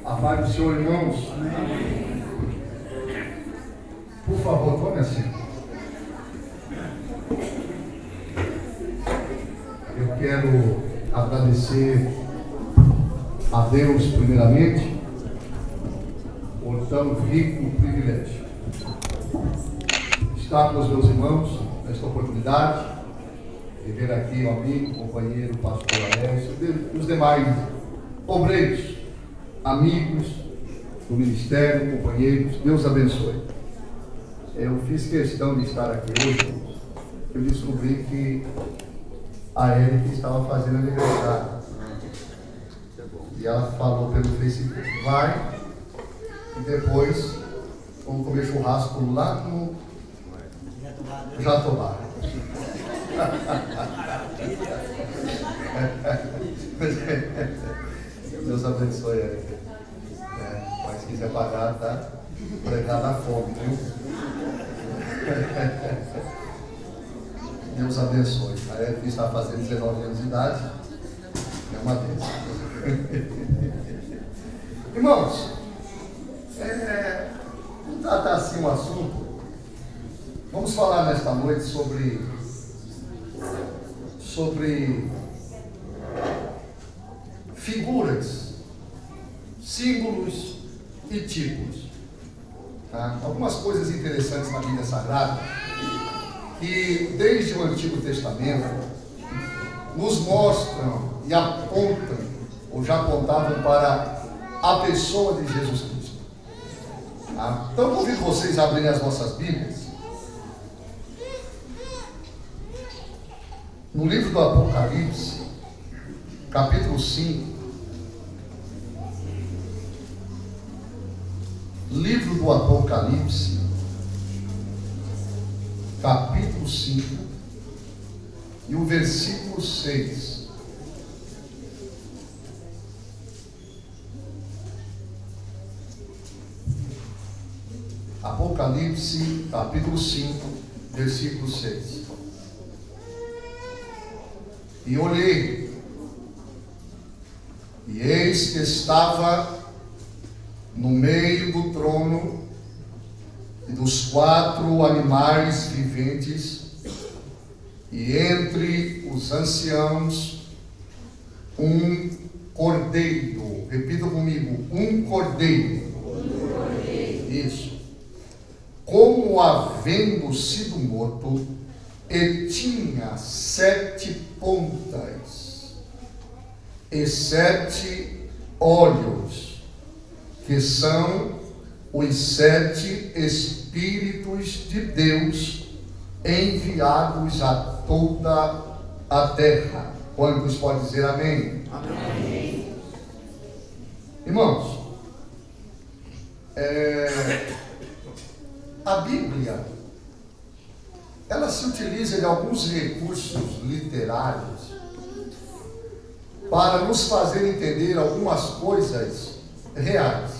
A paz do Senhor, irmãos. Amém. Por favor, tome assento. Eu quero agradecer a Deus, primeiramente, por tão rico privilégio. Estar com os meus irmãos nesta oportunidade, de ver aqui o amigo, companheiro, pastor Alessio, e os demais obreiros, amigos do ministério, companheiros. Deus abençoe. Eu fiz questão de estar aqui hoje. Eu descobri que a Érica estava fazendo aniversário. E ela falou pelo Facebook: vai, e depois vamos comer churrasco lá no Jatobá. Deus abençoe, Érica. Mas se quiser pagar, tá? Pregar na fome, viu? Deus abençoe. A Érica está fazendo 19 anos de idade. É uma bênção. Irmãos, vamos tratar assim um assunto. Vamos falar nesta noite sobre figuras, símbolos e tipos. Tá? Algumas coisas interessantes na Bíblia Sagrada que desde o Antigo Testamento nos mostram e apontam, ou já apontavam, para a pessoa de Jesus Cristo. Tá? Então eu convido vocês a abrirem as vossas Bíblias no livro do Apocalipse, capítulo 5. Livro do Apocalipse, capítulo 5, e o versículo 6. Apocalipse, capítulo 5, versículo 6. E olhei, e eis que estava no meio do trono e dos 4 animais viventes, e entre os anciãos um cordeiro. Repita comigo: um cordeiro. Isso. Como havendo sido morto, e tinha 7 pontas e 7 olhos, que são os 7 Espíritos de Deus enviados a toda a terra. Quantos podem dizer amém? Amém. Irmãos, a Bíblia, ela se utiliza de alguns recursos literários para nos fazer entender algumas coisas reais.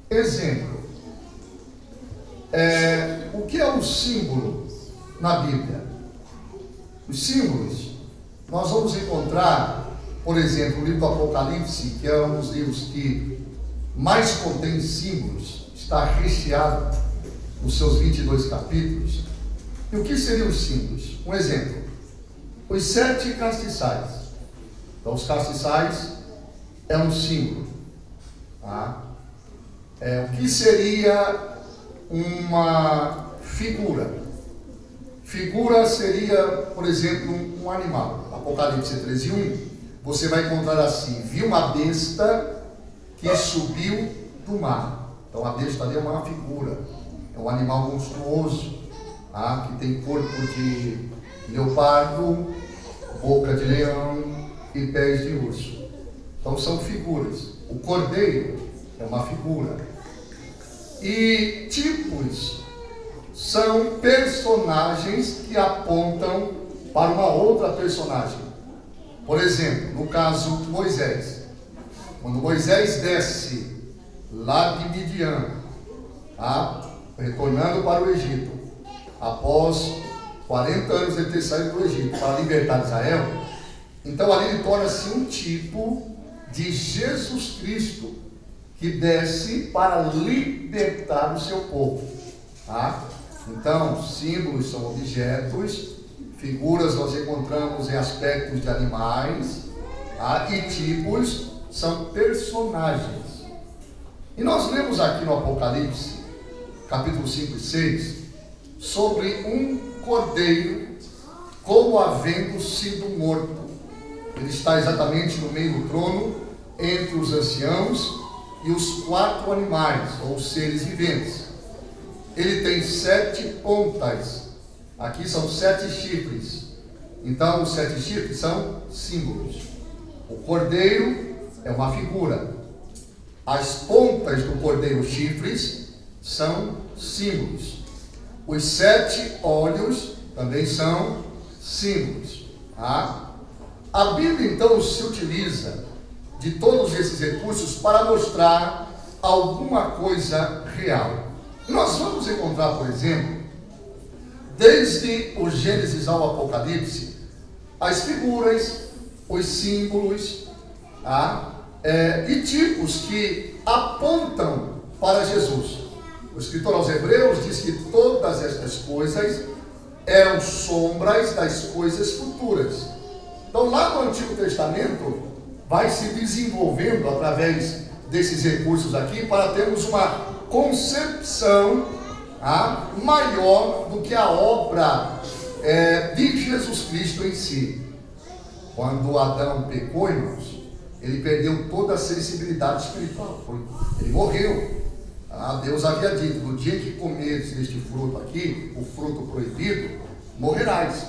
Exemplo, o que é um símbolo na Bíblia? Os símbolos, nós vamos encontrar, por exemplo, o livro do Apocalipse, que é um dos livros que mais contém símbolos, está recheado nos seus 22 capítulos. E o que seriam os símbolos? Um exemplo, os 7 castiçais. Então, os castiçais é um símbolo. Tá? O que seria uma figura? Figura seria, por exemplo, um animal. Apocalipse 13:1, você vai encontrar assim: viu uma besta que subiu do mar. Então, a besta ali é uma figura, é um animal monstruoso, tá? Que tem corpo de leopardo, boca de leão e pés de urso. Então, são figuras. O cordeiro é uma figura. E tipos são personagens que apontam para uma outra personagem. Por exemplo, no caso Moisés. Quando Moisés desce lá de Midian, tá? Retornando para o Egito, após 40 anos de ter saído do Egito para libertar Israel, então ali ele torna-se um tipo de Jesus Cristo, que desce para libertar o seu povo. Tá? Então, símbolos são objetos, figuras nós encontramos em aspectos de animais, tá? E tipos são personagens. E nós lemos aqui no Apocalipse, capítulo 5 e 6, sobre um cordeiro como havendo sido morto. Ele está exatamente no meio do trono, entre os anciãos e os 4 animais, ou seres viventes. Ele tem 7 pontas. Aqui são 7 chifres. Então, os 7 chifres são símbolos. O cordeiro é uma figura. As pontas do cordeiro, chifres, são símbolos. Os 7 olhos também são símbolos. Tá? A Bíblia, então, se utiliza de todos esses recursos para mostrar alguma coisa real. Nós vamos encontrar, por exemplo, desde o Gênesis ao Apocalipse, as figuras, os símbolos, tá? E tipos que apontam para Jesus. O escritor aos Hebreus diz que todas estas coisas eram sombras das coisas futuras. Então, lá no Antigo Testamento, vai se desenvolvendo através desses recursos aqui para termos uma concepção maior do que a obra de Jesus Cristo em si. Quando Adão pecou, irmãos, ele perdeu toda a sensibilidade espiritual. Ele morreu. Deus havia dito: no dia que comeres deste fruto aqui, o fruto proibido, morrerás.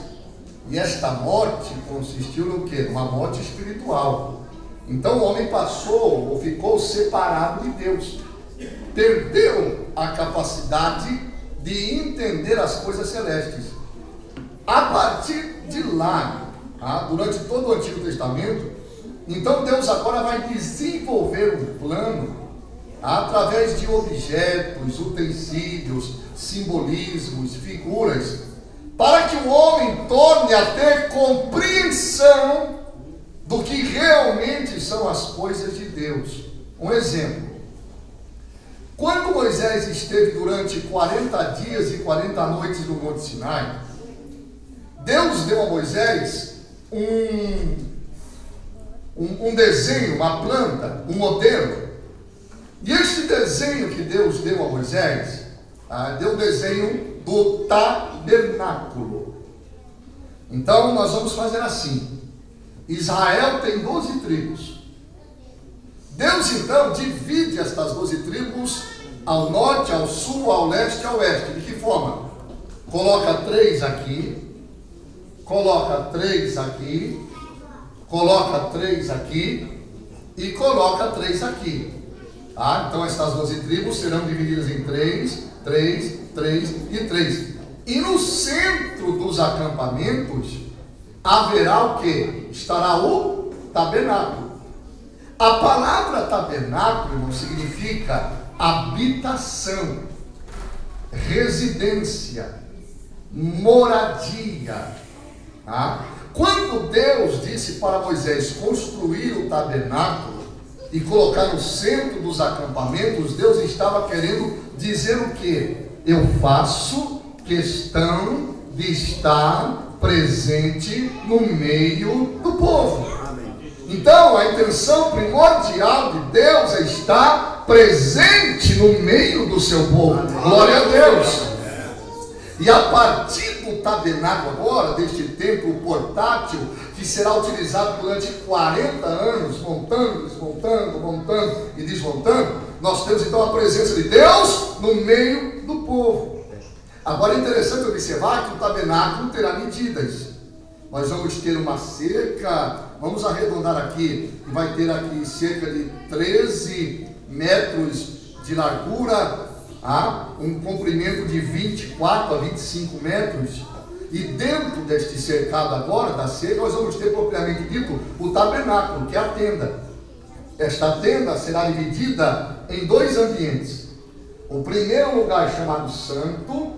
E esta morte consistiu no quê? Numa morte espiritual. Então o homem passou ou ficou separado de Deus. Perdeu a capacidade de entender as coisas celestes. A partir de lá, durante todo o Antigo Testamento, então Deus agora vai desenvolver um plano através de objetos, utensílios, simbolismos, figuras, para que o homem torne a ter compreensão do que realmente são as coisas de Deus. Um exemplo: quando Moisés esteve durante 40 dias e 40 noites no Monte Sinai, Deus deu a Moisés um desenho, uma planta, um modelo. E este desenho que Deus deu a Moisés, deu o desenho do tabernáculo. Então nós vamos fazer assim: Israel tem 12 tribos. Deus então divide estas 12 tribos ao norte, ao sul, ao leste e ao oeste. De que forma? Coloca 3 aqui, coloca 3 aqui, coloca 3 aqui e coloca 3 aqui. Então estas 12 tribos serão divididas em 3, 3, 3 e 3. E no centro dos acampamentos haverá o que? Estará o tabernáculo. A palavra tabernáculo, irmão, significa habitação, residência, moradia. Quando Deus disse para Moisés construir o tabernáculo e colocar no centro dos acampamentos, Deus estava querendo dizer o quê? Eu faço questão de estar presente no meio do povo. Então, a intenção primordial de Deus é estar presente no meio do seu povo. Glória a Deus. E a partir do tabernáculo agora, deste templo portátil, que será utilizado durante 40 anos, montando, desmontando, montando e desmontando, nós temos então a presença de Deus no meio do povo. Agora é interessante observar que o tabernáculo terá medidas. Nós vamos ter uma cerca, vamos arredondar aqui, e vai ter aqui cerca de 13 metros de largura, um comprimento de 24 a 25 metros, e dentro deste cercado agora, da cerca, nós vamos ter propriamente dito o tabernáculo, que é a tenda. Esta tenda será dividida em 2 ambientes. O primeiro lugar chamado Santo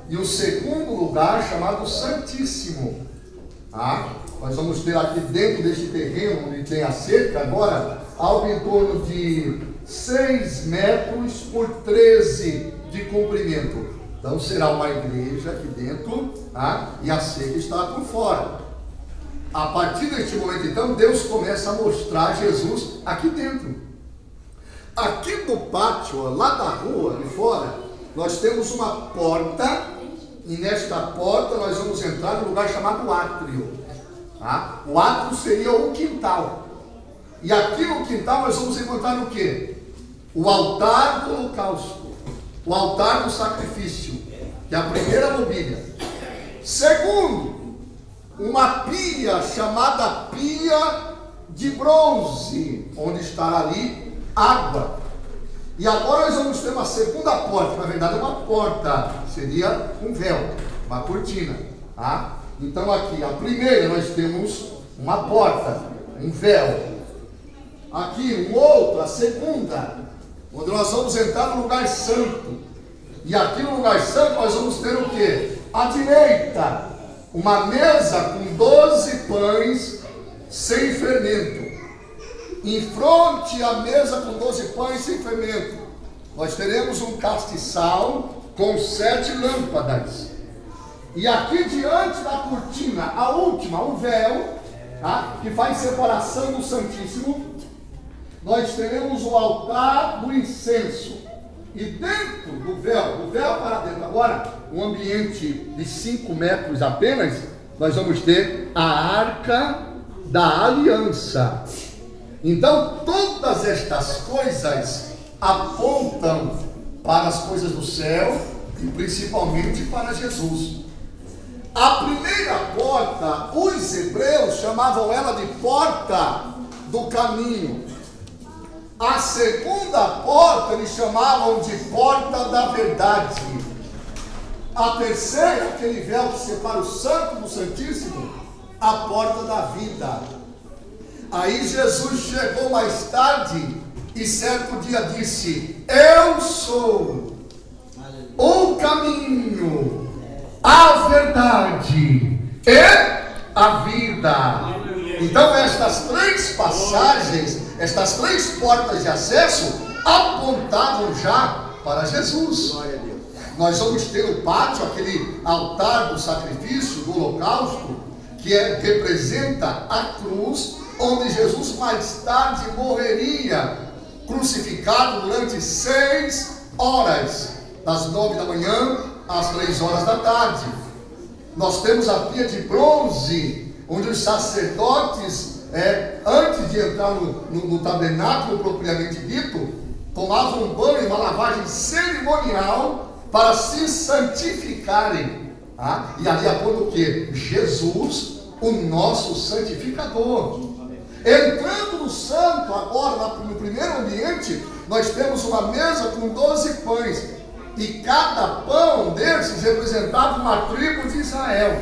e o segundo lugar chamado Santíssimo. Nós vamos ter aqui dentro deste terreno onde tem a cerca agora algo em torno de 6 metros por 13 de comprimento. Então será uma igreja aqui dentro, e a cerca está por fora. A partir deste momento então Deus começa a mostrar Jesus aqui dentro. Aqui no pátio, lá da rua de fora, nós temos uma porta. E nesta porta nós vamos entrar no lugar chamado átrio. O átrio seria o quintal. E aqui no quintal nós vamos encontrar o quê? O altar do holocausto, o altar do sacrifício, que é a primeira mobília. Segundo, uma pia chamada pia de bronze, onde estará ali água. E agora nós vamos ter uma segunda porta, na verdade uma porta, seria um véu, uma cortina. Então aqui, a primeira nós temos uma porta, um véu. Aqui um outro, a segunda, onde nós vamos entrar no lugar santo. E aqui no lugar santo nós vamos ter o quê? À direita, uma mesa com 12 pães sem fermento. Em frente à mesa com 12 pães sem fermento, nós teremos um castiçal com 7 lâmpadas. E aqui diante da cortina, a última, o véu, que faz separação do Santíssimo, nós teremos o altar do incenso. E dentro do véu para dentro agora, um ambiente de 5 metros apenas, nós vamos ter a Arca da Aliança. Então, todas estas coisas apontam para as coisas do céu e principalmente para Jesus. A primeira porta, os hebreus chamavam ela de porta do caminho. A segunda porta eles chamavam de porta da verdade. A terceira, aquele véu que separa o santo do santíssimo, a porta da vida. Aí Jesus chegou mais tarde e certo dia disse: eu sou o caminho, a verdade e a vida. Então estas 3 passagens, estas 3 portas de acesso apontavam já para Jesus. Nós vamos ter o pátio, aquele altar do sacrifício, do holocausto, que representa a cruz, onde Jesus mais tarde morreria, crucificado durante 6 horas, das 9 da manhã às 3 horas da tarde. Nós temos a pia de bronze, onde os sacerdotes, antes de entrar no tabernáculo propriamente dito, tomavam um banho, uma lavagem cerimonial para se santificarem. E ali aponta o quê? Jesus, o nosso santificador. Entrando no santo, agora no primeiro ambiente, nós temos uma mesa com 12 pães, e cada pão desses representava uma tribo de Israel.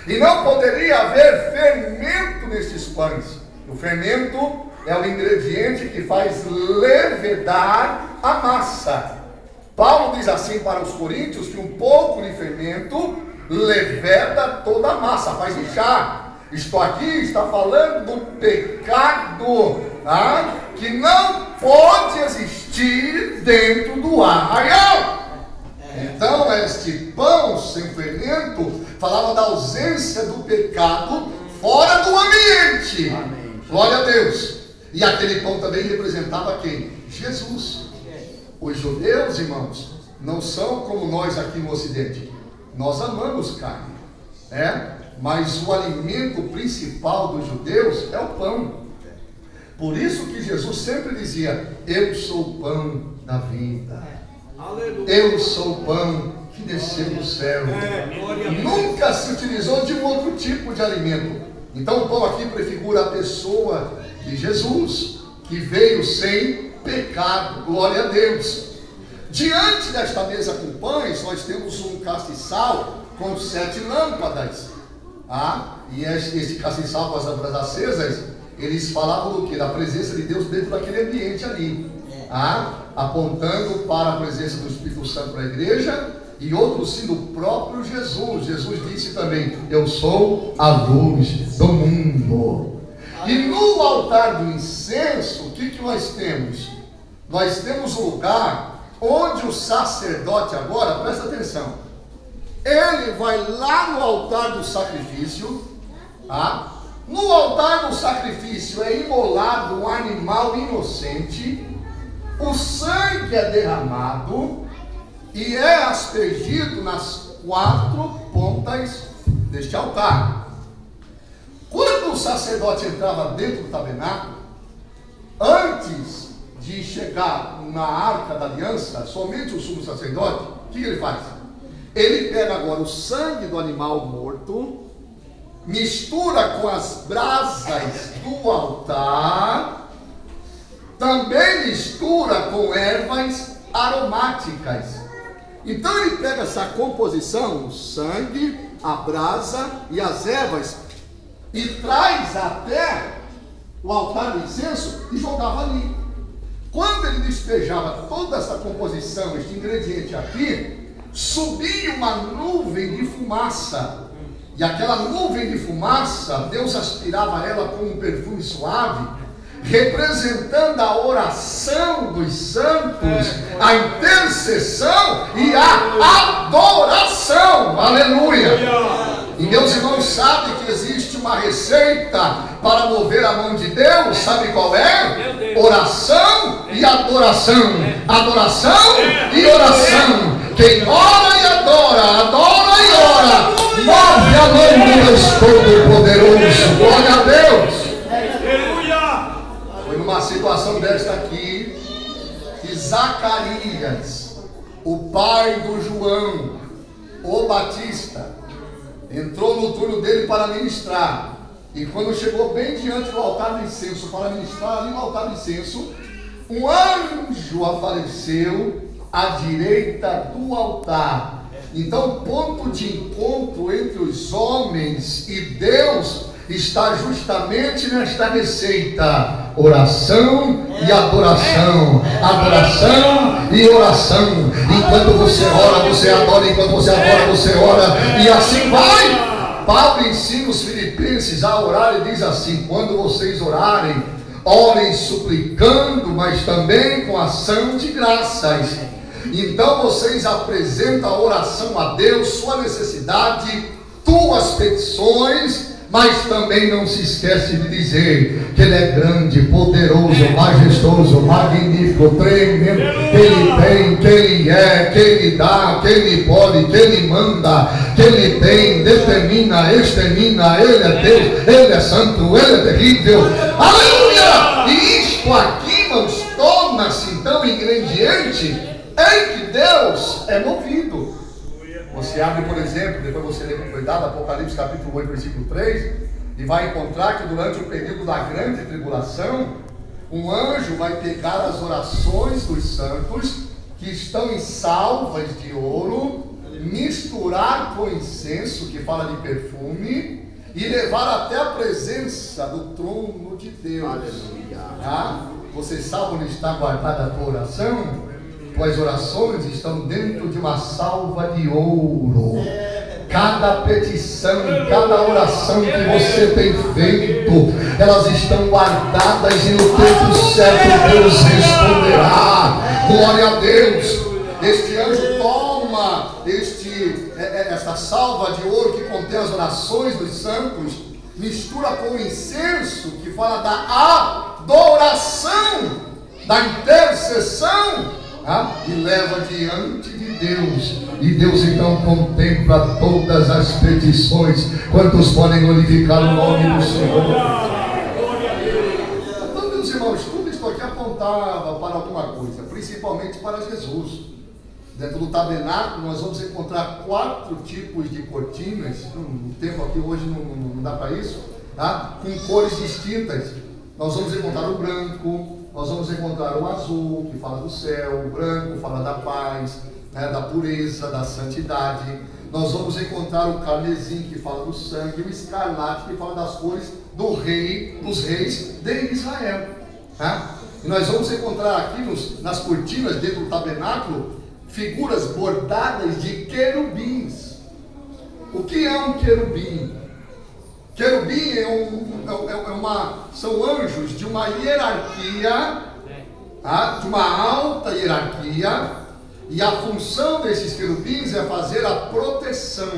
E não poderia haver fermento nesses pães. O fermento é o ingrediente que faz levedar a massa. Paulo diz assim para os coríntios que um pouco de fermento leveda toda a massa, faz inchar. Isto aqui está falando do pecado, que não pode existir dentro do arraial. Então este pão sem fermento falava da ausência do pecado fora do ambiente. Amém. Glória a Deus. E aquele pão também representava quem? Jesus. Os judeus, irmãos, não são como nós aqui no Ocidente. Nós amamos carne, mas o alimento principal dos judeus é o pão. Por isso que Jesus sempre dizia: eu sou o pão da vida. Eu sou o pão que desceu do céu. Nunca se utilizou de um outro tipo de alimento. Então o pão aqui prefigura a pessoa de Jesus, que veio sem pecado. Glória a Deus. Diante desta mesa com pães, nós temos um castiçal com 7 lâmpadas. E esse castiçal com as lâmpadas acesas, eles falavam do que? Da presença de Deus dentro daquele ambiente ali. Apontando para a presença do Espírito Santo na igreja, e outro sim do próprio Jesus. Jesus disse também: eu sou a luz do mundo. E no altar do incenso, o que nós temos? Nós temos um lugar onde o sacerdote agora, presta atenção, ele vai lá no altar do sacrifício. No altar do sacrifício é imolado um animal inocente, o sangue é derramado e é aspergido nas 4 pontas deste altar. Quando o sacerdote entrava dentro do tabernáculo, antes de chegar na arca da aliança, somente o sumo sacerdote, o que ele faz? Ele pega agora o sangue do animal morto, mistura com as brasas do altar, também mistura com ervas aromáticas. Então ele pega essa composição, o sangue, a brasa e as ervas, e traz até o altar do incenso e jogava ali. Quando ele despejava toda essa composição, este ingrediente aqui, subia uma nuvem de fumaça. E aquela nuvem de fumaça, Deus aspirava ela com um perfume suave, representando a oração dos santos, a intercessão e a adoração. Aleluia! E meus irmãos sabem que existe uma receita para mover a mão de Deus. Sabe qual é? Oração e adoração. Adoração e oração. Quem ora e adora, adora e ora, move a mão do Deus Todo-Poderoso. Glória a Deus. Foi numa situação desta aqui que Zacarias, o pai do João, o Batista, entrou no turno dele para ministrar. E quando chegou bem diante do altar do incenso para ministrar ali no altar do incenso, um anjo apareceu à direita do altar. Então o ponto de encontro entre os homens e Deus está justamente nesta receita: oração e adoração, adoração e oração. Enquanto você ora, você adora. Enquanto você adora, você ora. E assim vai. Paulo ensina os filipenses a orar e diz assim: quando vocês orarem, orem suplicando, mas também com ação de graças. Então vocês apresentam a oração a Deus, sua necessidade, tuas petições, mas também não se esquece de dizer que Ele é grande, poderoso, majestoso, magnífico, tremendo, que Ele tem, que Ele é, que Ele dá, que Ele pode, que Ele manda, que Ele tem, determina, extermina. Ele é Deus, Ele é santo, Ele é terrível. Aleluia! E isto aqui, irmãos, torna-se então ingrediente em que Deus é movido. Você abre, por exemplo, depois você lê com cuidado Apocalipse capítulo 8, versículo 3, e vai encontrar que durante o período da grande tribulação, Um anjo vai pegar as orações dos santos que estão em salvas de ouro, misturar com incenso, que fala de perfume, e levar até a presença do trono de Deus. Aleluia. Você sabe onde está guardada a tua oração? Tuas orações estão dentro de uma salva de ouro. Cada petição, cada oração que você tem feito, elas estão guardadas e no tempo certo Deus responderá. Glória a Deus. Este anjo toma esta salva de ouro que contém as orações dos santos, mistura com o incenso que fala da adoração, da intercessão, e leva diante de Deus. E Deus então contempla todas as petições. Quantos podem glorificar o nome do Senhor? Então, meus irmãos, tudo isso aqui apontava para alguma coisa, principalmente para Jesus. Dentro do tabernáculo nós vamos encontrar 4 tipos de cortinas. O tempo aqui hoje não dá para isso, com cores distintas. Nós vamos encontrar o branco, nós vamos encontrar o azul, que fala do céu, o branco fala da paz, da pureza, da santidade. Nós vamos encontrar o carmesim, que fala do sangue, o escarlate, que fala das cores dos reis de Israel. E nós vamos encontrar aqui nas cortinas dentro do tabernáculo figuras bordadas de querubins. O que é um querubim? Querubim são anjos de uma hierarquia, de uma alta hierarquia, e a função desses querubins é fazer a proteção.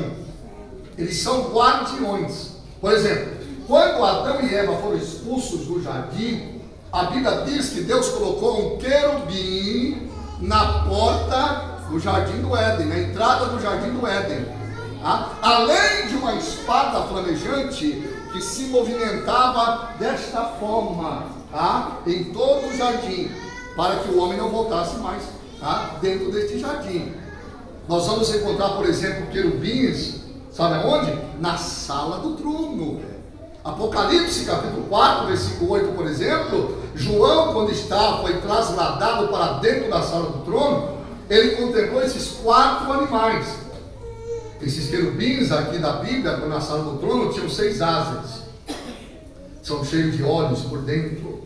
Eles são guardiões. Por exemplo, quando Adão e Eva foram expulsos do jardim, a Bíblia diz que Deus colocou um querubim na porta do jardim do Éden, na entrada do jardim do Éden, além de uma espada flamejante que se movimentava desta forma, em todo o jardim, para que o homem não voltasse mais dentro deste jardim. Nós vamos encontrar, por exemplo, querubins, sabe aonde? Na sala do trono. Apocalipse capítulo 4, versículo 8, por exemplo, João, quando foi trasladado para dentro da sala do trono, ele contemplou esses 4 animais. Esses querubins aqui da Bíblia, na sala do trono, tinham 6 asas. São cheios de olhos por dentro,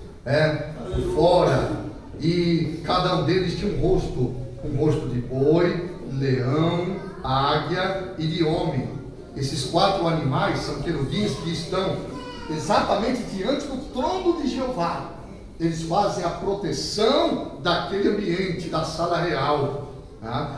por fora. E cada um deles tinha um rosto de boi, leão, águia e de homem. Esses 4 animais são querubins que estão exatamente diante do trono de Jeová. Eles fazem a proteção daquele ambiente, da sala real.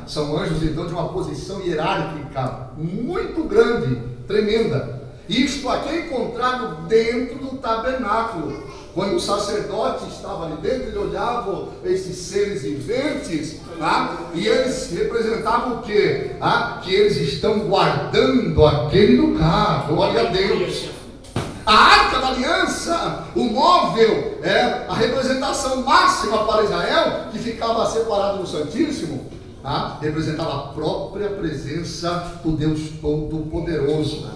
São anjos então de uma posição hierárquica muito grande, tremenda. Isto aqui é encontrado dentro do tabernáculo. Quando o sacerdote estava ali dentro, ele olhava esses seres viventes, e eles representavam o quê? Que eles estão guardando aquele lugar. Glória a Deus. A Arca da Aliança, o móvel, a representação máxima para Israel, que ficava separado do Santíssimo, representava a própria presença do Deus Todo-Poderoso.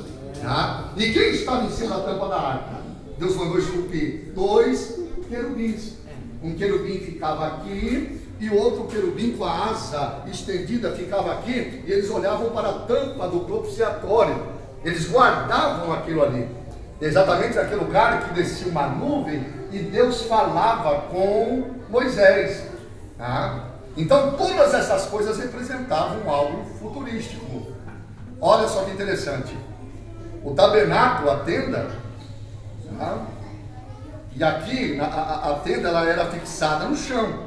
E quem estava em cima da tampa da arca? Deus mandou esculpir 2 querubins. Um querubim ficava aqui e o outro querubim com a asa estendida ficava aqui, e eles olhavam para a tampa do propiciatório. Eles guardavam aquilo ali. Exatamente naquele lugar que descia uma nuvem e Deus falava com Moisés. Então todas essas coisas representavam algo futurístico. Olha só que interessante. O tabernáculo, a tenda, e aqui a tenda ela era fixada no chão.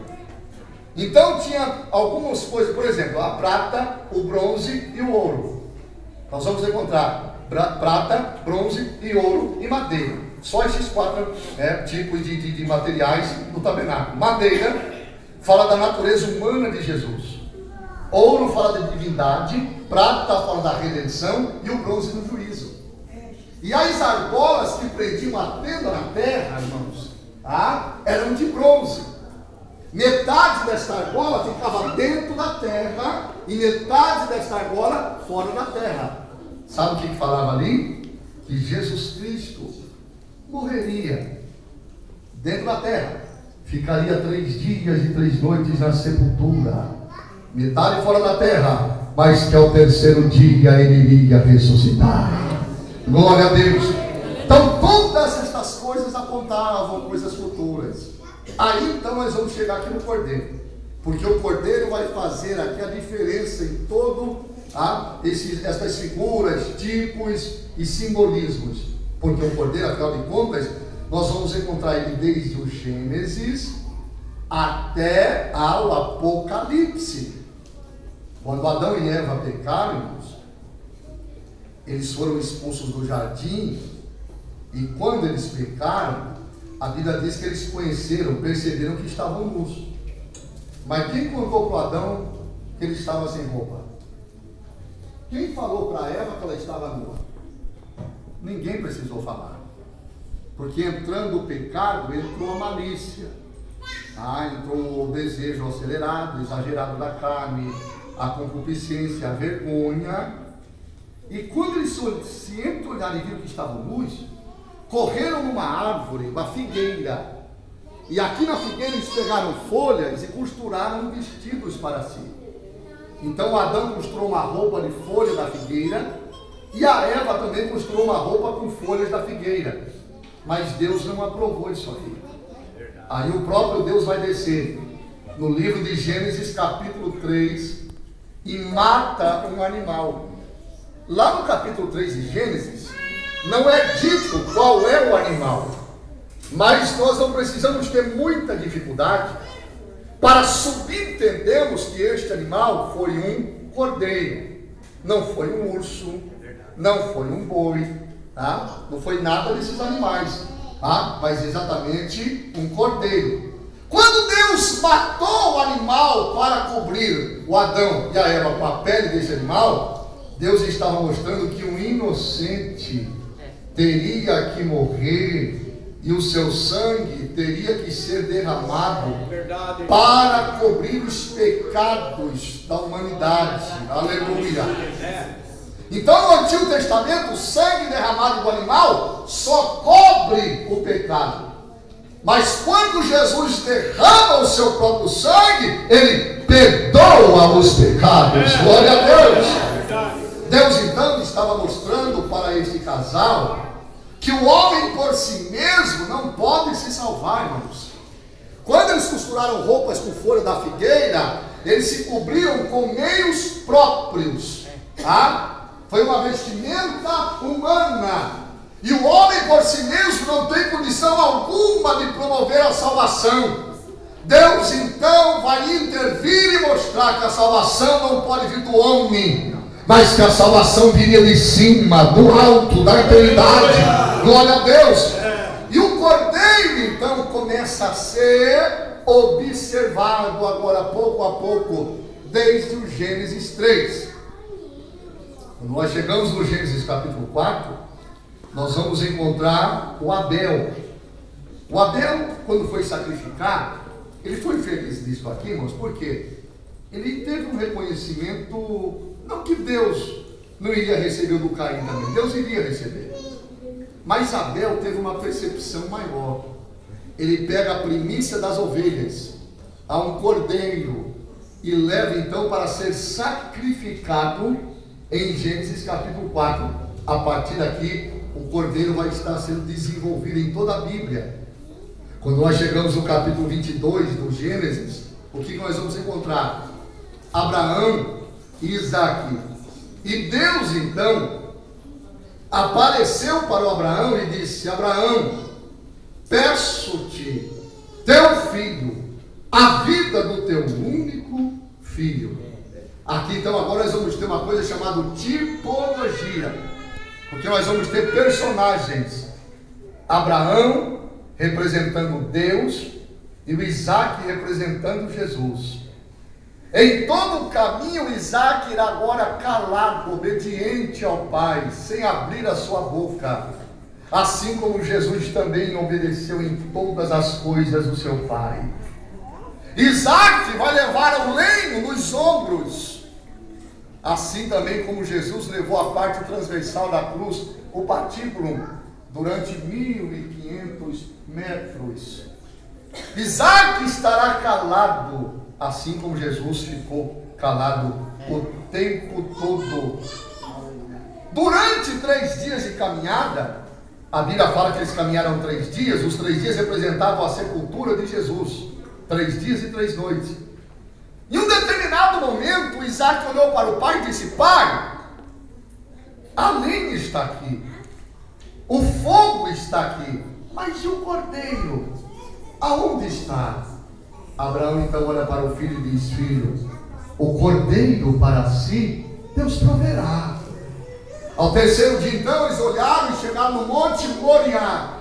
Então tinha algumas coisas, por exemplo, a prata, o bronze e o ouro. Nós vamos encontrar prata, bronze e ouro e madeira. Só esses 4 tipos de materiais no tabernáculo. Madeira fala da natureza humana de Jesus. Ouro fala da divindade, prata fala da redenção e o bronze do juízo. E as argolas que prendiam a tenda na terra, irmãos, eram de bronze. Metade desta argola ficava dentro da terra e metade desta argola fora da terra. Sabe o que falava ali? Que Jesus Cristo morreria dentro da terra. ficaria 3 dias e 3 noites na sepultura, metade fora da terra, mas que ao terceiro dia ele iria ressuscitar. Glória a Deus. Então todas estas coisas apontavam coisas futuras. Aí então nós vamos chegar aqui no Cordeiro, porque o Cordeiro vai fazer aqui a diferença em todo estas figuras, tipos e simbolismos, porque o Cordeiro, afinal de contas, nós vamos encontrar ele desde o Gênesis até ao Apocalipse. Quando Adão e Eva pecaram, irmãos, eles foram expulsos do jardim, e quando eles pecaram, a Bíblia diz que eles perceberam que estavam nus. Mas quem contou para Adão que ele estava sem roupa? Quem falou para Eva que ela estava nua? Ninguém precisou falar. Porque entrando o pecado, entrou a malícia. Entrou o desejo acelerado, exagerado da carne, a concupiscência, a vergonha. E quando eles se olharam e viram que estavam nus, correram numa árvore, uma figueira. E aqui na figueira eles pegaram folhas e costuraram vestidos para si. Então Adão costurou uma roupa de folha da figueira, e a Eva também costurou uma roupa com folhas da figueira. Mas Deus não aprovou isso aqui. Aí o próprio Deus vai descer no livro de Gênesis capítulo 3 e mata um animal. Lá no capítulo 3 de Gênesis não é dito qual é o animal, mas nós não precisamos ter muita dificuldade para subentendermos que este animal foi um cordeiro, não foi um urso, não foi um boi, não foi nada desses animais, mas exatamente um cordeiro. Quando Deus matou o animal para cobrir o Adão e a Eva com a pele desse animal, Deus estava mostrando que um inocente teria que morrer e o seu sangue teria que ser derramado para cobrir os pecados da humanidade. Aleluia. Então no Antigo Testamento o sangue derramado do animal só cobre o pecado, mas quando Jesus derrama o seu próprio sangue, ele perdoa os pecados. Glória a Deus. Deus então estava mostrando para este casal que o homem por si mesmo não pode se salvar, irmãos. Quando eles costuraram roupas com folha da figueira, eles se cobriram com meios próprios, Foi uma vestimenta humana. E o homem por si mesmo não tem condição alguma de promover a salvação. Deus então vai intervir e mostrar que a salvação não pode vir do homem, mas que a salvação viria de cima, do alto, da eternidade. Glória a Deus. E o cordeiro então começa a ser observado agora pouco a pouco, desde o Gênesis 3. Quando nós chegamos no Gênesis capítulo 4, nós vamos encontrar o Abel. O Abel, quando foi sacrificar, ele foi feliz disso aqui, irmãos, porque ele teve um reconhecimento, não que Deus não iria receber o do Caim também, Deus iria receber. Mas Abel teve uma percepção maior. Ele pega a primícia das ovelhas, a um cordeiro, e leva então para ser sacrificado em Gênesis capítulo 4. A partir daqui, o cordeiro vai estar sendo desenvolvido em toda a Bíblia. Quando nós chegamos no capítulo 22 do Gênesis, o que nós vamos encontrar? Abraão e Isaque. E Deus então apareceu para o Abraão e disse: Abraão, peço-te teu filho, a vida do teu único filho. Aqui então agora nós vamos ter uma coisa chamada tipologia, porque nós vamos ter personagens. Abraão representando Deus e o Isaque representando Jesus. Em todo o caminho Isaque irá agora calado, obediente ao Pai, sem abrir a sua boca, assim como Jesus também obedeceu em todas as coisas do seu Pai. Isaque vai levar o lenho nos ombros, assim também como Jesus levou a parte transversal da cruz, o patíbulo, durante 1500 metros. Isaac estará calado, assim como Jesus ficou calado o tempo todo. Durante 3 dias de caminhada, a Bíblia fala que eles caminharam 3 dias, os 3 dias representavam a sepultura de Jesus, 3 dias e 3 noites. Em um determinado momento, Isaac olhou para o pai e disse: pai, a lenha está aqui, o fogo está aqui, mas e o cordeiro? Aonde está? Abraão então olha para o filho e diz: filho, o cordeiro para si Deus proverá. Ao terceiro dia então eles olharam e chegaram no Monte Moriá.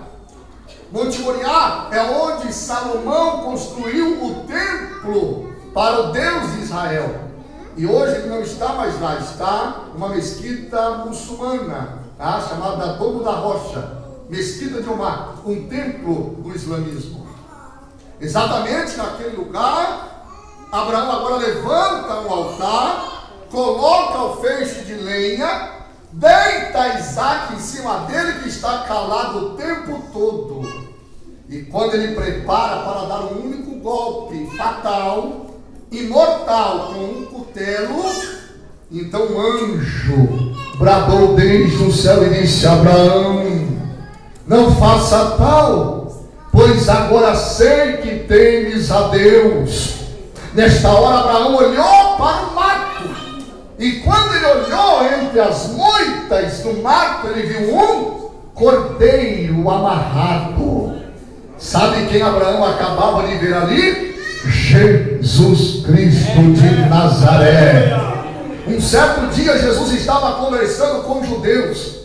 Monte Moriá é onde Salomão construiu o templo para o Deus de Israel. E hoje ele não está mais lá, está uma mesquita muçulmana, tá? Chamada Domo da Rocha, Mesquita de Omar, um templo do islamismo. Exatamente naquele lugar, Abraão agora levanta um altar, coloca o feixe de lenha, deita Isaac em cima dele, que está calado o tempo todo. E quando ele prepara para dar um único golpe fatal, imortal, com um cutelo, então um anjo bradou desde o céu e disse: Abraão, não faça tal, pois agora sei que temes a Deus. Nesta hora Abraão olhou para o mato, e quando ele olhou entre as moitas do mato, ele viu um cordeiro amarrado. Sabe quem Abraão acabava de ver ali? Jesus Cristo de Nazaré. Um certo dia Jesus estava conversando com os judeus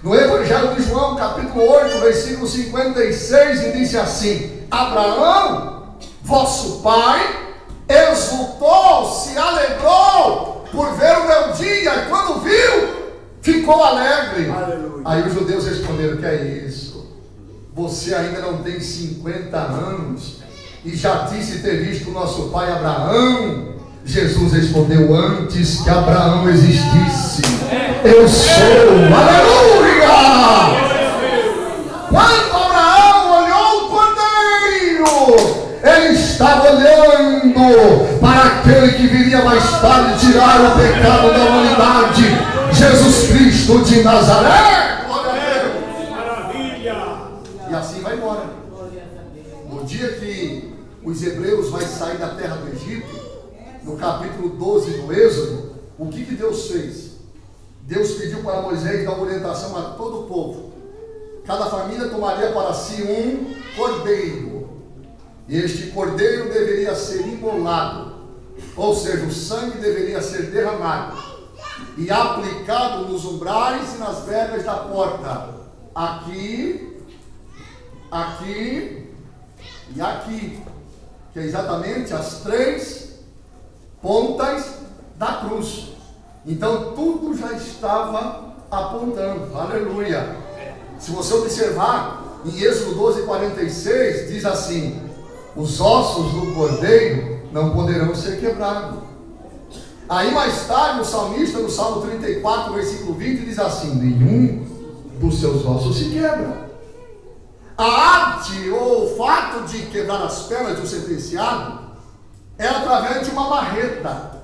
no Evangelho de João, capítulo 8, versículo 56, e disse assim: Abraão, vosso pai, exultou, se alegrou por ver o meu dia, e quando viu, ficou alegre. Aleluia. Aí os judeus responderam: que é isso? Você ainda não tem 50 anos e já disse ter visto o nosso pai Abraão? Jesus respondeu: antes que Abraão existisse, eu sou. Aleluia! Quando Abraão olhou o cordeiro, ele estava olhando para aquele que viria mais tarde tirar o pecado da humanidade, Jesus Cristo de Nazaré. Glória a Deus. Maravilha! E assim vai embora. No dia que os hebreus vão sair da terra do Egito, no capítulo 12 do Êxodo, o que Deus fez? Deus pediu para Moisés dar uma orientação a todo o povo. Cada família tomaria para si um cordeiro, e este cordeiro deveria ser imolado, ou seja, o sangue deveria ser derramado e aplicado nos umbrais e nas vergas da porta, aqui, aqui e aqui, que é exatamente as 3 pontas da cruz. Então tudo já estava apontando. Aleluia! Se você observar em Êxodo 12:46, diz assim: os ossos do cordeiro não poderão ser quebrados. Aí mais tarde o salmista, no Salmo 34, versículo 20, diz assim: nenhum dos seus ossos se quebra. A arte ou o fato de quebrar as pernas do sentenciado é através de uma marreta.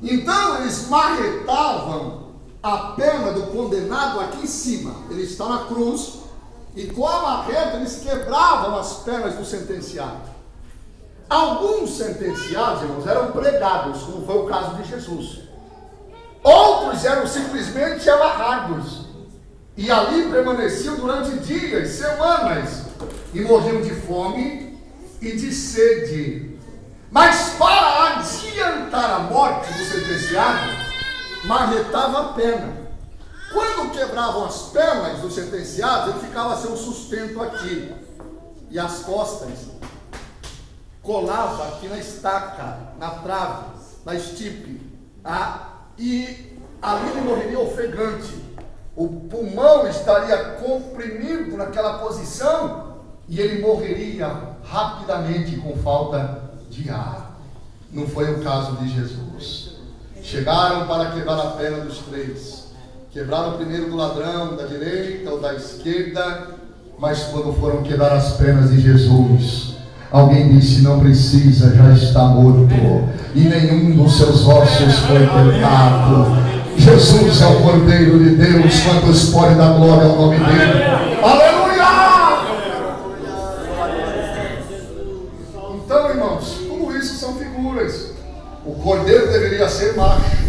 Então eles marretavam a perna do condenado aqui em cima. Ele está na cruz, e com a marreta eles quebravam as pernas do sentenciado. Alguns sentenciados, irmãos, eram pregados, como foi o caso de Jesus. Outros eram simplesmente amarrados, e ali permaneciam durante dias, semanas, e morriam de fome e de sede. Mas para adiantar a morte do sentenciado, marretava a perna. Quando quebravam as pernas do sentenciado, ele ficava sem um sustento aqui, e as costas colava aqui na estaca, na trave, na estipe, e ali ele morreria ofegante. O pulmão estaria comprimido naquela posição, e ele morreria rapidamente com falta de ar. Não foi o caso de Jesus. Chegaram para quebrar a perna dos 3. Quebraram primeiro do ladrão, da direita ou da esquerda, mas quando foram quebrar as pernas de Jesus, Alguém disse: não precisa, já está morto, e nenhum dos seus ossos foi tentado. Jesus é o Cordeiro de Deus. Quantos podem dar glória ao nome dele? Aleluia! Então, irmãos, tudo isso são figuras. O Cordeiro deveria ser macho.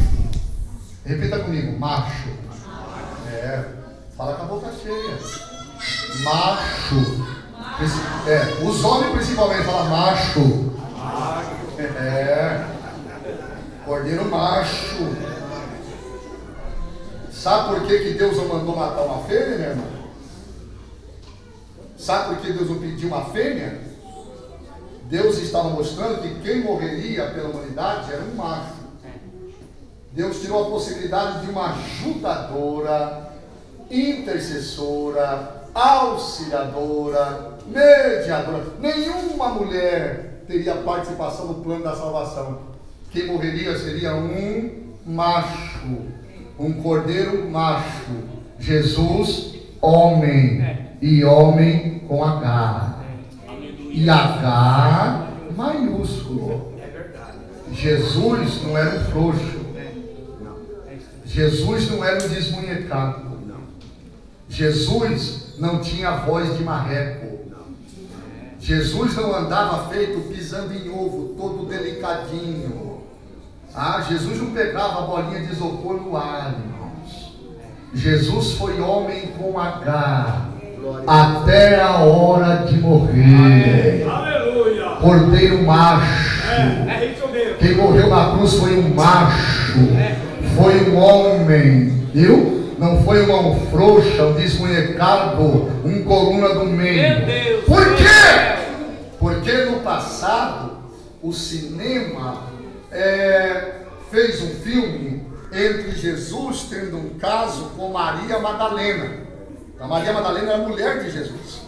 Repita comigo: macho. Fala com a boca cheia. Macho. Os homens principalmente falam macho. Cordeiro macho. Sabe por que Deus não mandou matar uma fêmea, meu irmão? Sabe por que Deus não pediu uma fêmea? Deus estava mostrando que quem morreria pela humanidade era um macho. Deus tirou a possibilidade de uma ajudadora, intercessora, auxiliadora, mediadora. Nenhuma mulher teria participação no plano da salvação. Quem morreria seria um macho, um cordeiro macho. Jesus, homem, e homem com H. E H maiúsculo. Jesus não era um frouxo. Jesus não era um desmunhecado. Jesus não tinha voz de marreco. Jesus não andava feito pisando em ovo, todo delicadinho. Jesus não pegava a bolinha de isopor no ar, irmãos. Jesus foi homem com H, até a hora de morrer. Aleluia. Cordeiro macho. Quem morreu na cruz foi um macho, foi um homem, viu? Não foi um mão frouxa, um desmunhecado, um coluna do meio. Por quê? Porque no passado o cinema fez um filme entre Jesus tendo um caso com Maria Madalena. A Maria Madalena era mulher de Jesus.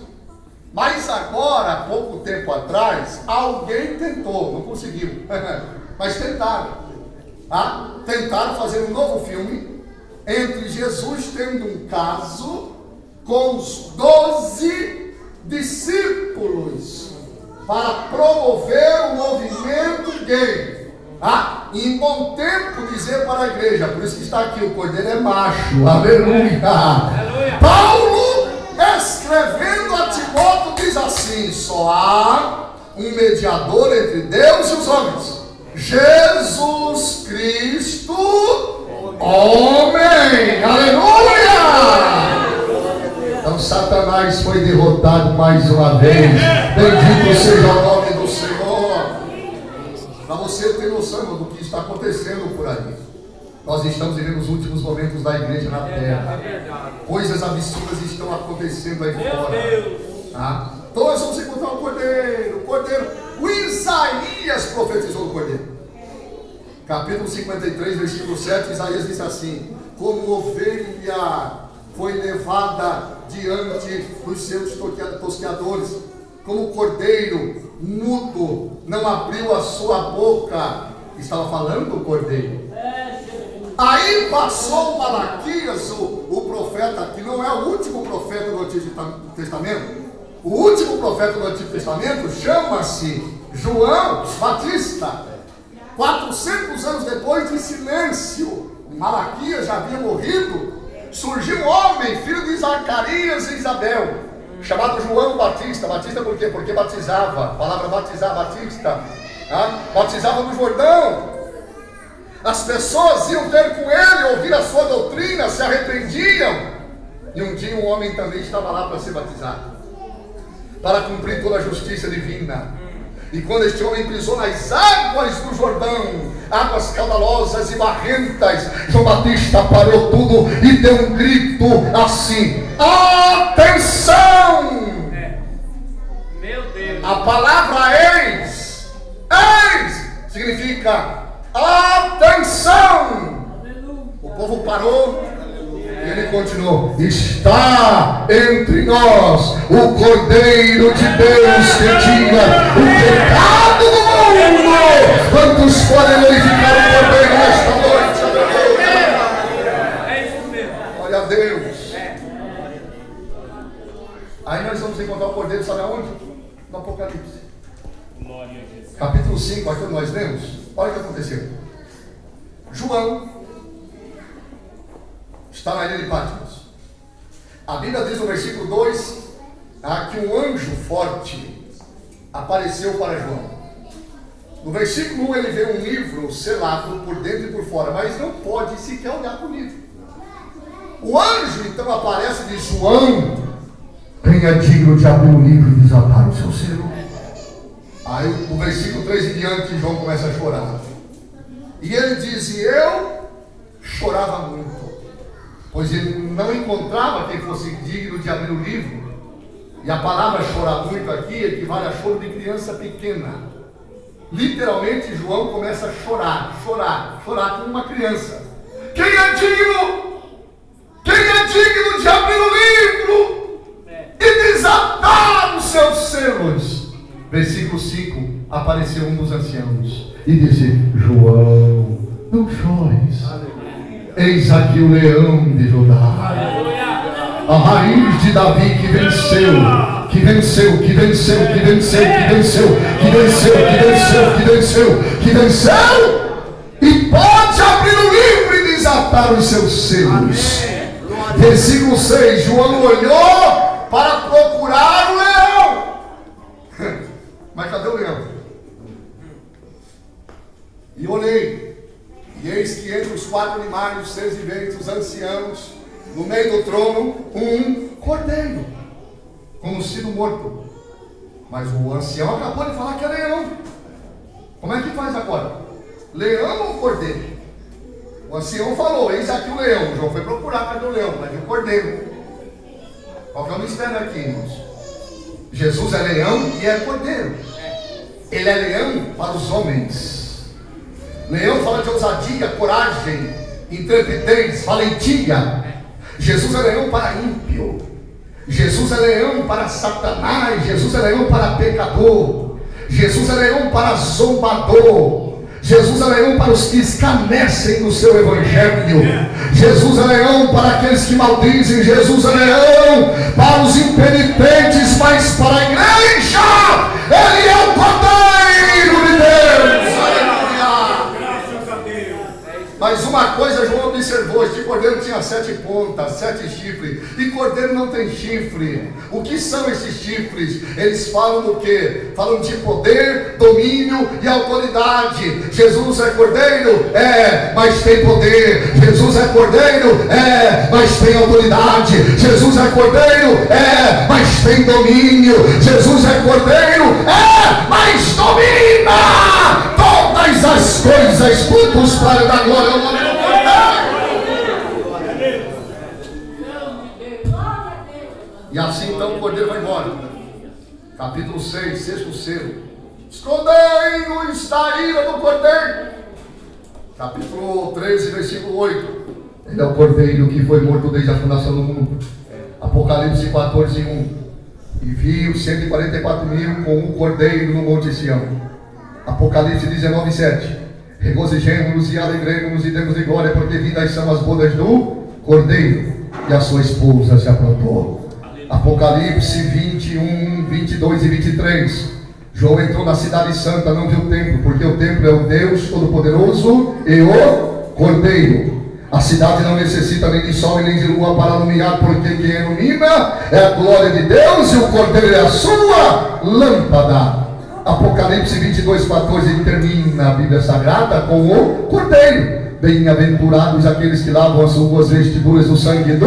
Mas agora, há pouco tempo atrás, alguém tentou, não conseguiu, mas tentaram. Tentaram fazer um novo filme entre Jesus tendo um caso com os 12 discípulos para promover o movimento gay. Em bom tempo dizer para a igreja, por isso que está aqui, o cordeiro é macho. Aleluia. Paulo, escrevendo a Timóteo, diz assim: só há um mediador entre Deus e os homens, Jesus Cristo, homem. Aleluia. Então Satanás foi derrotado mais uma vez. Bendito seja o nome do Senhor. Para você ter noção do que está acontecendo por aí. Nós estamos vivendo os últimos momentos da igreja na terra. Coisas absurdas estão acontecendo aí fora. Então nós vamos encontrar o cordeiro. O Isaías profetizou o cordeiro. Capítulo 53, versículo 7, Isaías disse assim: como ovelha foi levada diante dos seus tosqueadores, como cordeiro mudo não abriu a sua boca. Estava falando do cordeiro. Aí passou Malaquias, o profeta, que não é o último profeta do Antigo Testamento. O último profeta do Antigo Testamento chama-se João Batista. 400 anos depois de silêncio, Malaquias já havia morrido, surgiu um homem, filho de Zacarias e Isabel, chamado João Batista. Batista por quê? Porque batizava. A palavra batizar, batista, batizava no Jordão. As pessoas iam ter com ele, ouvir a sua doutrina, se arrependiam. E um dia um homem também estava lá para ser batizado, para cumprir toda a justiça divina. E quando este homem pisou nas águas do Jordão, águas caudalosas e barrentas, João Batista parou tudo e deu um grito assim: atenção! Meu Deus! A palavra eis significa atenção! O povo parou. E ele continuou: está entre nós o Cordeiro de Deus que tira o pecado do mundo. Quantos podem glorificar o Cordeiro nesta noite? É isso mesmo. Glória a Deus. Aí nós vamos encontrar o Cordeiro, sabe aonde? No Apocalipse. pastor, nós lemos, olha o que aconteceu. João está na ilha de Patmos. A Bíblia diz no versículo 2 que um anjo forte apareceu para João. No versículo 1 ele vê um livro selado por dentro e por fora, mas não pode sequer olhar para o livro. O anjo então aparece e diz: João, quem é digno de abrir o livro e desatar o seu selo? Aí o versículo 3 em diante, João começa a chorar. E ele diz: e eu chorava muito, pois ele não encontrava quem fosse digno de abrir o livro. E a palavra chorar muito aqui equivale a choro de criança pequena. Literalmente João começa a chorar como uma criança. Quem é digno? Quem é digno de abrir o livro e desatar os seus selos? Versículo 5, apareceu um dos anciãos e disse: João, não chores. Eis aqui o leão de Judá, a raiz de Davi que venceu, e pode abrir o livro e desatar os seus selos. Versículo 6, João olhou para procurar o leão. Mas cadê o leão? E olhei, e eis que entre os 4 animais, os 6 viventes, os anciãos, no meio do trono, um cordeiro, como sido morto. Mas o ancião acabou de falar que é leão. Como é que faz agora? Leão ou cordeiro? O ancião falou: eis aqui o leão. João foi procurar, cadê o leão? Mas viu o cordeiro. Qual que é o mistério aqui, irmãos? Jesus é leão e é cordeiro. Ele é leão para os homens. Leão fala de ousadia, coragem, intrepidez, valentia. Jesus é leão para ímpio. Jesus é leão para Satanás. Jesus é leão para pecador. Jesus é leão para zombador. Jesus é leão para os que escarnecem do seu evangelho. Jesus é leão para aqueles que maldizem. Jesus é leão para os impenitentes, mas para a igreja ele é o Cordeiro de Deus. Mas uma coisa João observou: este cordeiro tinha 7 pontas, 7 chifres, e cordeiro não tem chifre. O que são esses chifres? Eles falam do quê? Falam de poder, domínio e autoridade. Jesus é cordeiro? É, mas tem poder. Jesus é cordeiro? É, mas tem autoridade. Jesus é cordeiro? É, mas tem domínio. Jesus é cordeiro? É, mas domina todas as coisas, quantos para da glória ao nome do Cordeiro. E assim então o cordeiro vai embora. Capítulo 6, 6º selo. Escondei-nos da ira do cordeiro. Capítulo 13, versículo 8. Ele é o cordeiro que foi morto desde a fundação do mundo. Apocalipse 14, 1. E vi os 144.000 com o cordeiro no monte Sião. Apocalipse 19, 7. Regozijemo-nos e alegremos-nos e demos glória, porque vindas são as bodas do cordeiro, e a sua esposa se aprontou. Apocalipse 21, 22 e 23. João entrou na cidade santa, não viu o templo, porque o templo é o Deus Todo-Poderoso e o Cordeiro. A cidade não necessita nem de sol e nem de lua para iluminar, porque quem ilumina é a glória de Deus, e o Cordeiro é a sua lâmpada. Apocalipse 22, 14 termina a Bíblia Sagrada com o Cordeiro. Bem-aventurados aqueles que lavam as suas vestiduras no sangue do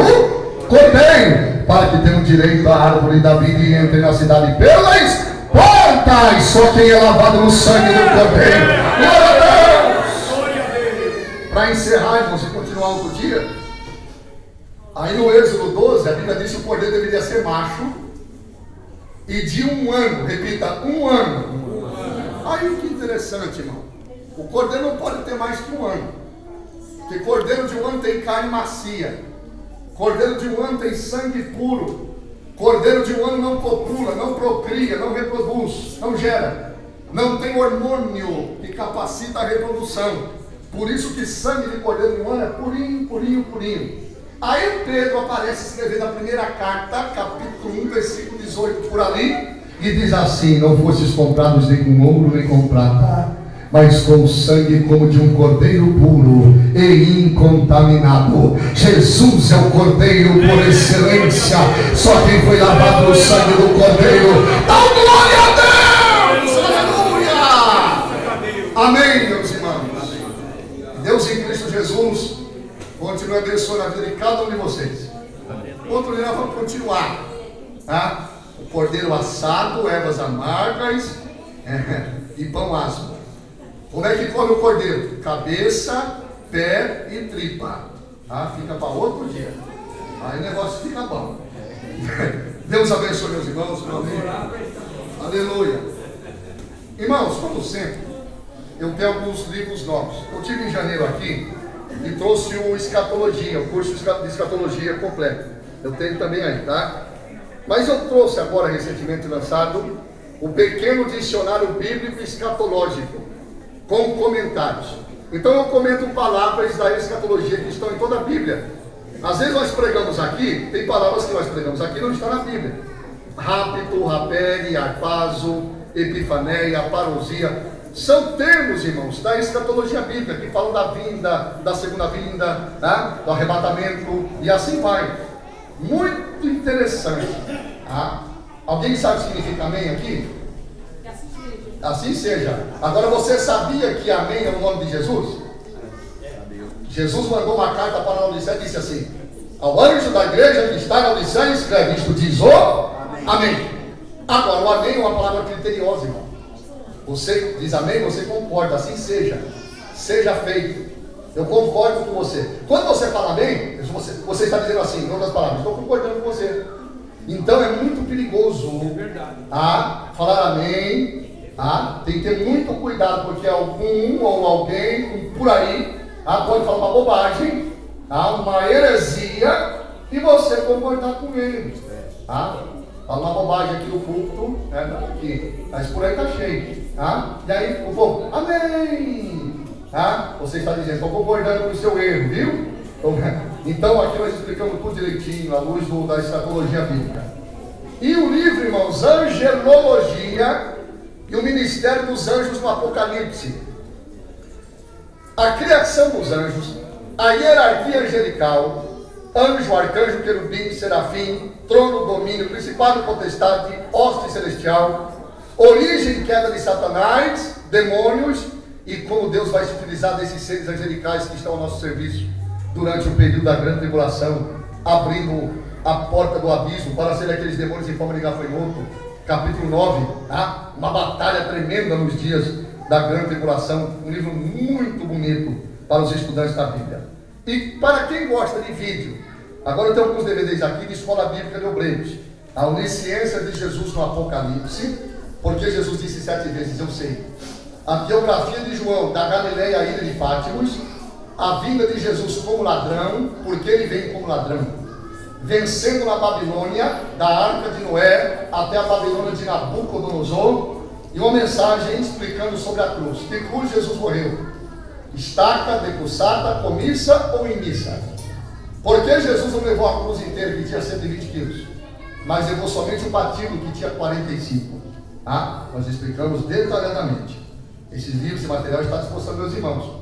Cordeiro, para que tenham direito à árvore da vida e entrem na cidade pelas portas. Só quem é lavado no sangue do Cordeiro. Glória a Deus! Para encerrar, irmãos, e continuar outro dia, aí no Êxodo 12, a Bíblia diz que o Cordeiro deveria ser macho e de 1 ano. Repita, 1 ano. Aí que interessante, irmão. O cordeiro não pode ter mais que 1 ano, porque cordeiro de 1 ano tem carne macia. Cordeiro de 1 ano tem sangue puro. Cordeiro de 1 ano não copula, não procria, não reproduz, não gera, não tem hormônio que capacita a reprodução. Por isso que sangue de cordeiro de 1 ano é purinho, purinho, purinho. Aí Pedro aparece escrevendo a primeira carta, capítulo 1, versículo 18, por ali, e diz assim: não fostes comprados nem com ouro nem com prata, mas com sangue como de um cordeiro puro e incontaminado. Jesus é o cordeiro por excelência. Só quem foi lavado no sangue do cordeiro, dá glória a Deus! Aleluia! Amém, meus irmãos. Deus em Cristo Jesus continue abençoando a vida de cada um de vocês. Outro dia nós vamos continuar, tá? O cordeiro assado, ervas amargas e pão ácido. Como é que come o cordeiro? Cabeça, pé e tripa. Tá? Fica para outro dia. Aí o negócio fica bom. Deus abençoe meus irmãos. Amém. Aleluia. Irmãos, como sempre, eu tenho alguns livros novos. Eu estive em janeiro aqui e trouxe o Escatologia, o curso de Escatologia completo. Eu tenho também aí, tá? Mas eu trouxe agora, recentemente lançado, o Pequeno Dicionário Bíblico Escatológico, com comentários. Então eu comento palavras da escatologia que estão em toda a Bíblia. Às vezes nós pregamos aqui, tem palavras que nós pregamos aqui não estão na Bíblia. Rapto, rapere, arpazo, epifaneia, parousia. São termos, irmãos, da escatologia bíblica, que falam da vinda, da segunda vinda, né? Do arrebatamento, e assim vai. Muito interessante. Tá? Alguém sabe o que significa amém aqui? Assim seja. Agora, você sabia que amém é o nome de Jesus? Jesus mandou uma carta para a Laodiceia e disse assim: ao anjo da igreja que está na Laodiceia, escreve: isto diz o amém. Agora, o amém é uma palavra criteriosa, irmão. Você diz amém, você concorda, assim seja. Seja feito. Eu concordo com você. Quando você fala amém, você está dizendo assim, em outras palavras, estou concordando com você. Então é muito perigoso falar amém. Tem que ter muito cuidado, porque algum ou alguém por aí pode falar uma bobagem, uma heresia, e você concordar com ele. Fala uma bobagem aqui no culto, mas por aí está cheio. E aí o povo, amém. Você está dizendo, estou concordando com o seu erro, viu? Então aqui nós explicamos tudo direitinho, à luz da escatologia bíblica. E o livro, irmãos, Angelologia e o Ministério dos Anjos no Apocalipse. A criação dos anjos, a hierarquia angelical, anjo, arcanjo, querubim, serafim, trono, domínio, principado, potestade, hoste celestial, origem e queda de Satanás, demônios, e como Deus vai se utilizar desses seres angelicais que estão ao nosso serviço durante o período da grande tribulação, abrindo a porta do abismo para ser aqueles demônios em forma de gafanhoto. Capítulo 9, uma batalha tremenda nos dias da grande tribulação. Um livro muito bonito para os estudantes da Bíblia. E para quem gosta de vídeo, agora eu tenho alguns DVDs aqui de Escola Bíblica de Obreiros. A onisciência de Jesus no Apocalipse, porque Jesus disse 7 vezes, eu sei. A biografia de João, da Galileia à ilha de Pátimos. A vinda de Jesus como ladrão, porque ele vem como ladrão. Vencendo na Babilônia, da Arca de Noé até a Babilônia de Nabucodonosor. E uma mensagem explicando sobre a cruz. Que cruz Jesus morreu? Estaca, decussata, comissa ou imissa? Por que Jesus não levou a cruz inteira, que tinha 120 quilos? Mas levou somente o batido, que tinha 45. Nós explicamos detalhadamente. Esses livros e material estão à disposição dos meus irmãos.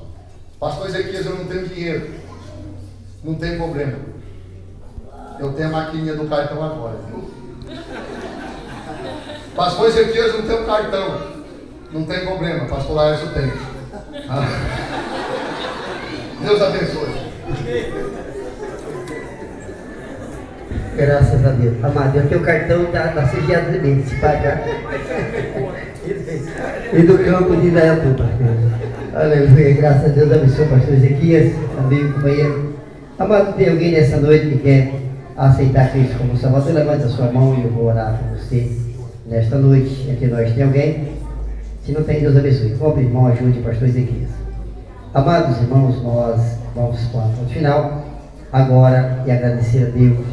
Pastor Ezequias, eu não tenho dinheiro. Não tem problema. Eu tenho a maquininha do cartão agora. Pastor Ezequias, não tenho cartão. Não tem problema. Pastor Laércio tem. Deus abençoe. Graças a Deus. Amado, eu tenho o cartão da CGA de mim, se pagar. E do campo de Indaiatuba. Aleluia, graças a Deus, abençoe o pastor Ezequias, amigo, companheiro. Amado, tem alguém nessa noite que quer aceitar Cristo como Salvador? Levante a sua mão e eu vou orar por você nesta noite. Entre nós tem alguém? Se não tem, Deus abençoe. Pobre irmão, ajude o pastor Ezequias. Amados irmãos, nós vamos para o final agora e agradecer a Deus.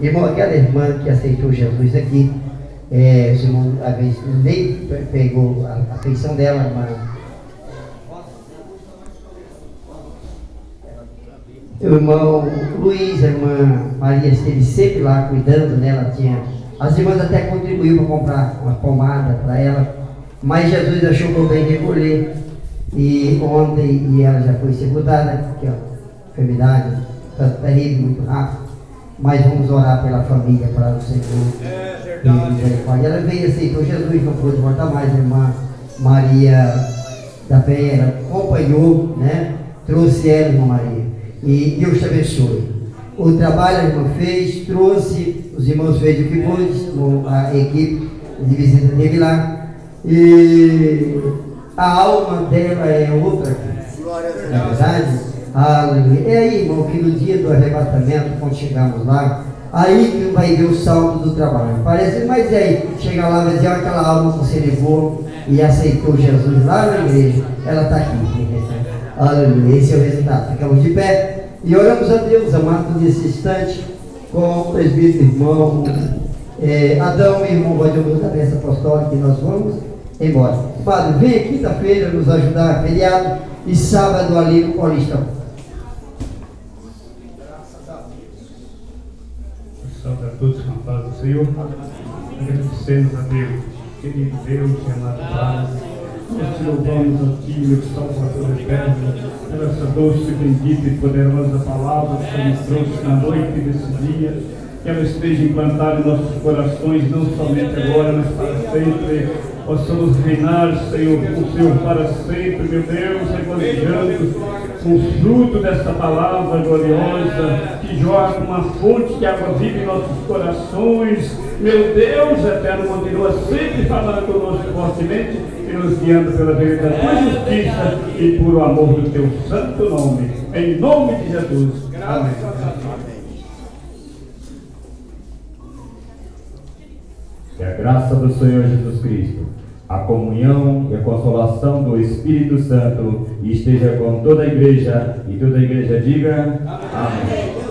Irmão, aquela irmã que aceitou Jesus aqui, o irmão a vez nem pegou a afeição dela, mas o irmão Luiz, a irmã Maria esteve sempre lá cuidando, né? Ela tinha, as irmãs até contribuíram para comprar uma pomada para ela, mas Jesus achou por bem recolher e ontem e ela já foi sepultada, que é uma enfermidade tanto terrível, muito rápido, mas vamos orar pela família, para o Senhor e misericórdia. Ela veio e aceitou Jesus, não pôde voltar mais, a irmã Maria da Penha, ela acompanhou, né? Trouxe ela, irmã Maria, e Deus te abençoe. O trabalho a irmã fez, trouxe, os irmãos fez o que pôde, a equipe de visita teve lá, e a alma dela é outra, na verdade. Aleluia. É aí, irmão, que no dia do arrebatamento, quando chegamos lá, aí que vai ver o saldo do trabalho. Parece, mas é aí, chega lá, mas é aquela alma que você levou e aceitou Jesus lá na igreja, ela está aqui. Aleluia. Esse é o resultado. Ficamos de pé e oramos a Deus, amado, nesse instante, com o presbítero irmão Adão e irmão Valdir da Bênção Apostólica, e nós vamos embora. Padre, venha quinta-feira nos ajudar, feriado, e sábado ali no Paulista. Salve a todos com a paz do Senhor. Agradecemos a Deus, querido Deus, amado Pai. Nós te louvamos a Ti, meu Salvador eterno, pela essa doce, bendita e poderosa palavra que o Senhor trouxe na noite desse dia. Que ela esteja implantada em nossos corações, não somente agora, mas para sempre. Possamos reinar, Senhor, com o Senhor para sempre, meu Deus, regocijando com o fruto desta palavra gloriosa, que jorra como uma fonte de água viva em nossos corações. Meu Deus eterno, continua sempre falando conosco fortemente e nos guiando pela vereda da tua justiça e por o amor do teu santo nome. Em nome de Jesus. Amém. Que a graça do Senhor Jesus Cristo, a comunhão e a consolação do Espírito Santo esteja com toda a igreja, e toda a igreja diga amém.